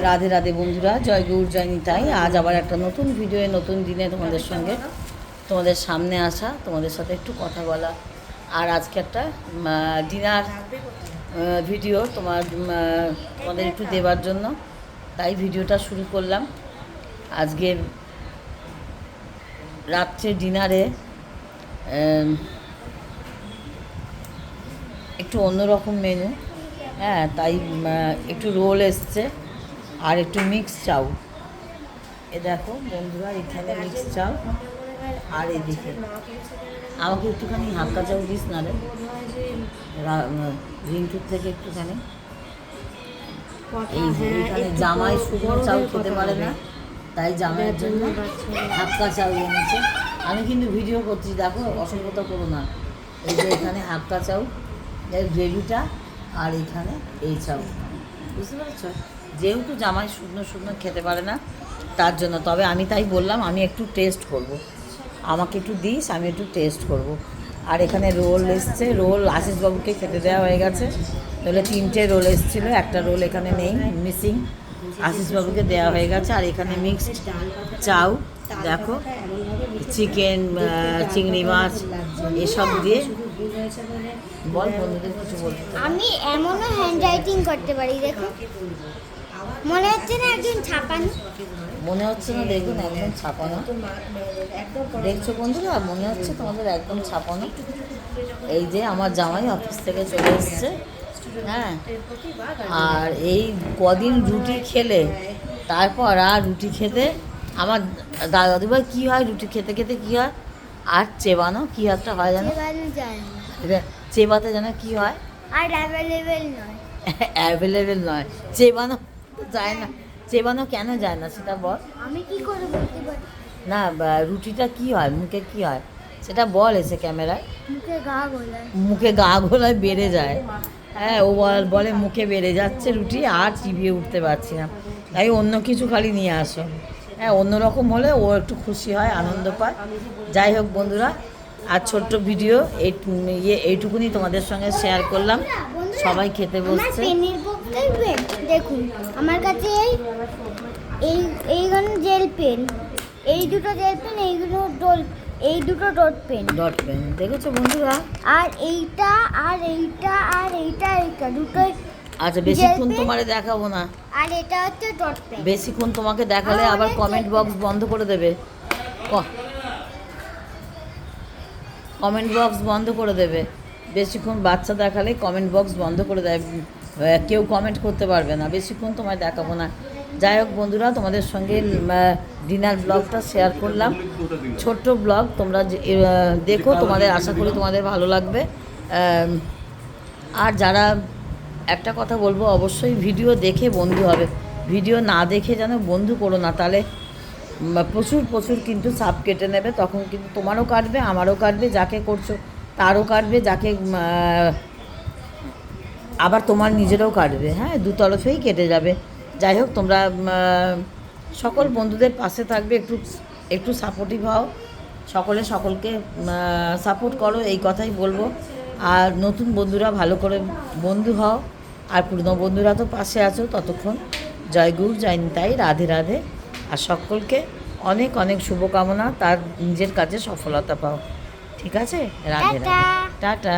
রাধে রাধে বন্ধুরা, জয় গৌর জয় নিতাই। আজ আবার একটা নতুন ভিডিওয়ে নতুন দিনে তোমাদের সঙ্গে তোমাদের সামনে আসা, তোমাদের সাথে একটু কথা বলা। আর আজকে একটা ডিনার ভিডিও তোমাদের একটু দেওয়ার জন্য তাই ভিডিওটা শুরু করলাম। আজকের রাত্রে ডিনারে একটু অন্যরকম মেনু, হ্যাঁ, তাই একটু রোল এসছে আর একটু মিক্স চাউ। এ দেখো বন্ধুরা, এখানে মিক্স চাউ আর এদিকে আমাকে একটুখানি হাক্কা চাউ দিস না রে, রিন্টুর থেকে একটুখানি। এই যে এখানে জামাই শুকনো চাউ খেতে পারে না, তাই জামাইয়ের জন্য হাক্কা চাউ এনেছে। আমি কিন্তু ভিডিও করছি, দেখো অসভ্যতা করো না। এই যে এখানে হাক্কা চাউ, এর গ্রেভিটা, আর এখানে এই চাউ, বুঝতে পারছো? যেহেতু জামাই শুকনো শুকনো খেতে পারে না তার জন্য, তবে আমি তাই বললাম আমি একটু টেস্ট করব, আমাকে একটু দিস, আমি একটু টেস্ট করব। আর এখানে রোল এসছে, রোল আশিসবাবুকে খেতে দেওয়া হয়ে গেছে। তাহলে 3টে রোল এসেছিলো, একটা রোল এখানে নেই, মিসিং, আশিসবাবুকে দেওয়া হয়ে গেছে। আর এখানে মিক্সড চাউ, দেখো চিকেন, চিংড়ি মাছ এসব দিয়ে। বল বন্ধুদের কিছু বলতে। আমি এমনও হ্যান্ড রাইটিং করতে পারি, দেখো মনে হচ্ছে না একজন ছাপানো, মনে হচ্ছে না, দেখুন একদম ছাপানো, দেখছো বন্ধুরা, মনে হচ্ছে তোমাদের একদম ছাপানো। এই যে আমার জামাই অফিস থেকে চলে এসছে, হ্যাঁ, আর এই কদিন রুটি খেলে তারপর আর রুটি খেতে আমার দাদুভাই কী হয়, রুটি খেতে খেতে কী হয়, আর চেবানো কী একটা হয় জানো, চেবাতে জানো কী হয়, আর অ্যাভেলেবেল নয়, অ্যাভেলেবেল নয়, চেবানো যায় না। চেবানো কেন যায় না সেটা বল। আমি কি করে বলতে পারি না, রুটিটা কি হয়, মুখে কি হয় সেটা বল এসে ক্যামেরায়। মুখে গা গোলায়, মুখে গা গোলায় বেড়ে যায়, হ্যাঁ, ও বলে মুখে বেড়ে যাচ্ছে রুটি, আর চিবিয়ে উঠতে পারছি না, তাই অন্য কিছু খালি নিয়ে আসো। হ্যাঁ, অন্যরকম হলে ও একটু খুশি হয়, আনন্দ পায়। যাই হোক বন্ধুরা, আর ছোট্ট ভিডিও এইটুকুনি তোমাদের সঙ্গে শেয়ার করলাম। সবাই খেতে বসছে। পেনের বক্সটাই পেন দেখুন, আমার কাছে এইগুলো জেল পেন, এই দুটো জেল পেন, এইগুলো এই দুটো ডট পেন, দেখেছো বন্ধুরা। আর এইটা আর এইটা আর এইটা দুটোই। আচ্ছা, বেশিক্ষণ তোমারে দেখাবো না, আর এটা হচ্ছে ডট পেন। বেশিক্ষণ তোমাকে দেখালে আবার কমেন্ট বক্স বন্ধ করে দেবে, কমেন্ট বক্স বন্ধ করে দেবে। বেশিক্ষণ বাচ্চা দেখালে কমেন্ট বক্স বন্ধ করে দেয়, কেউ কমেন্ট করতে পারবে না। বেশিক্ষণ তোমায় দেখাবো না। যাই হোক বন্ধুরা, তোমাদের সঙ্গে ডিনার ব্লগটা শেয়ার করলাম, ছোট্ট ব্লগ। তোমরা দেখো, তোমাদের আশা করি তোমাদের ভালো লাগবে। আর যারা, একটা কথা বলবো, অবশ্যই ভিডিও দেখে বন্ধু হবে, ভিডিও না দেখে যেন বন্ধু করো না, তাহলে প্রচুর প্রচুর কিন্তু সাপ কেটে নেবে, তখন কিন্তু তোমারও কাটবে, আমারও কাটবে, যাকে করছো তারও কাটবে, যাকে আবার তোমার নিজেরও কাটবে, হ্যাঁ, দুতরফেই কেটে যাবে। যাই হোক, তোমরা সকল বন্ধুদের পাশে থাকবে, একটু একটু সাপোর্টিভ হও, সকলে সকলকে সাপোর্ট করো, এই কথাই বলবো। আর নতুন বন্ধুরা ভালো করে বন্ধু হও, আর পুরনো বন্ধুরা তো পাশে আছো। ততক্ষণ জয় গৌর জয় নিতাই, রাধে রাধে। আর সকলকে অনেক অনেক শুভকামনা, তার নিজের কাজে সফলতা পাও। ঠিক আছে, রাধে রাধে, টাটা।